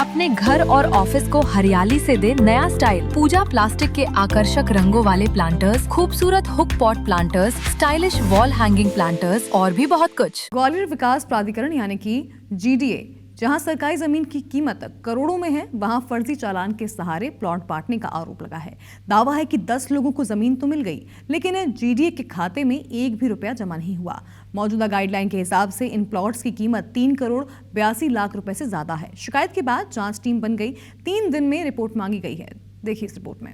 अपने घर और ऑफिस को हरियाली से दे नया स्टाइल। पूजा प्लास्टिक के आकर्षक रंगों वाले प्लांटर्स, खूबसूरत hook pot planters, stylish wall hanging planters और भी बहुत कुछ। ग्वालियर विकास प्राधिकरण यानी कि GDA, जहां सरकारी जमीन की कीमत करोड़ों में है, वहां फर्जी चालान के सहारे प्लॉट बांटने का आरोप लगा है। दावा है कि 10 लोगों को जमीन तो मिल गई, लेकिन GDA के खाते में एक भी रुपया जमा नहीं हुआ। मौजूदा गाइडलाइन के हिसाब से इन प्लॉट्स की कीमत 3 करोड़ 82 लाख रुपए से ज्यादा है। शिकायत के बाद जांच टीम बन गई। 3 दिन में रिपोर्ट मांगी गई है। देखिए इस रिपोर्ट में।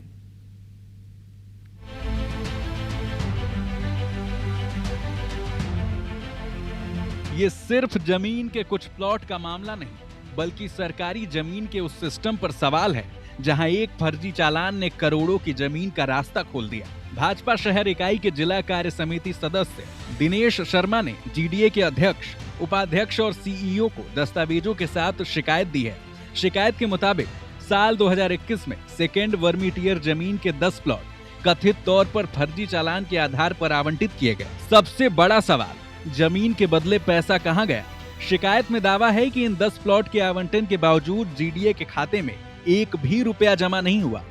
ये सिर्फ जमीन के कुछ प्लॉट का मामला नहीं, बल्कि सरकारी जमीन के उस सिस्टम पर सवाल है जहां एक फर्जी चालान ने करोड़ों की जमीन का रास्ता खोल दिया। भाजपा शहर इकाई के जिला कार्य समिति सदस्य दिनेश शर्मा ने GDA के अध्यक्ष, उपाध्यक्ष और CEO को दस्तावेजों के साथ शिकायत दी है। शिकायत के मुताबिक साल 2021 में सेकेंड वर्मी टियर जमीन के 10 प्लॉट कथित तौर पर फर्जी चालान के आधार पर आवंटित किए गए। सबसे बड़ा सवाल, जमीन के बदले पैसा कहां गया? शिकायत में दावा है कि इन 10 प्लॉट के आवंटन के बावजूद GDA के खाते में एक भी रुपया जमा नहीं हुआ।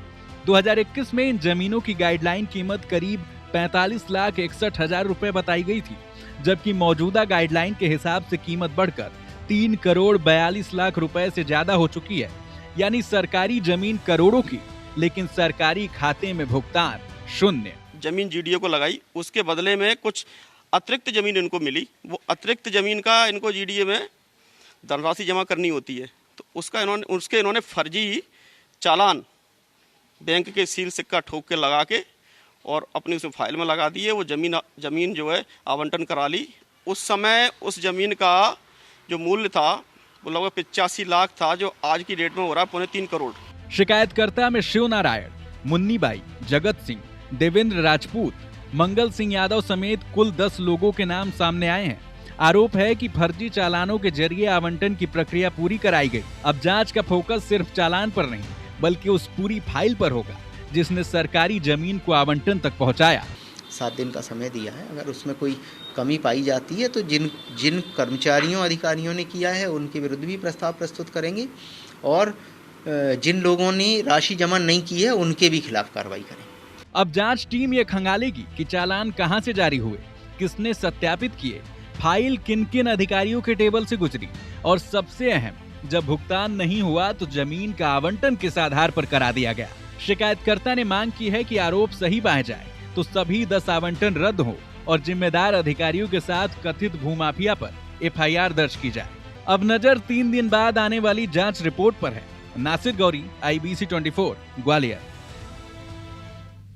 2021 में इन जमीनों की गाइडलाइन कीमत करीब 45,61,000 रुपए बताई गई थी, जबकि मौजूदा गाइडलाइन के हिसाब से कीमत बढ़कर 3 करोड़ 42 लाख रुपए से ज्यादा हो चुकी है। यानी सरकारी जमीन करोड़ों की, लेकिन सरकारी खाते में भुगतान शून्य। जमीन GDA को लगाई, उसके बदले में कुछ अतिरिक्त जमीन इनको मिली। वो अतिरिक्त जमीन का इनको GDA में धनराशि जमा करनी होती है, तो उसके इन्होंने फर्जी चालान बैंक के सील सिक्का ठोक के लगा के और अपनी उसमें फाइल में लगा दिए। वो जमीन जो है आवंटन करा ली। उस समय उस जमीन का जो मूल्य था वो लगभग 85 लाख था, जो आज की डेट में हो रहा है 3.25 करोड़। शिकायतकर्ता में शिव नारायण, मुन्नी बाई, जगत सिंह, देवेंद्र राजपूत, मंगल सिंह यादव समेत कुल 10 लोगों के नाम सामने आए हैं। आरोप है कि फर्जी चालानों के जरिए आवंटन की प्रक्रिया पूरी कराई गई। अब जांच का फोकस सिर्फ चालान पर नहीं, बल्कि उस पूरी फाइल पर होगा जिसने सरकारी जमीन को आवंटन तक पहुंचाया। 7 दिन का समय दिया है। अगर उसमें कोई कमी पाई जाती है तो जिन कर्मचारियों अधिकारियों ने किया है उनके विरुद्ध भी प्रस्ताव प्रस्तुत करेंगे, और जिन लोगों ने राशि जमा नहीं की है उनके भी खिलाफ कार्रवाई करेंगे। अब जांच टीम ये खंगालेगी कि चालान कहां से जारी हुए, किसने सत्यापित किए, फाइल किन किन अधिकारियों के टेबल से गुजरी, और सबसे अहम, जब भुगतान नहीं हुआ तो जमीन का आवंटन किस आधार पर करा दिया गया। शिकायतकर्ता ने मांग की है कि आरोप सही पाए जाए तो सभी 10 आवंटन रद्द हो और जिम्मेदार अधिकारियों के साथ कथित भूमाफिया पर FIR दर्ज की जाए। अब नजर 3 दिन बाद आने वाली जांच रिपोर्ट पर है। नासिर गौरी, IBC 24, ग्वालियर।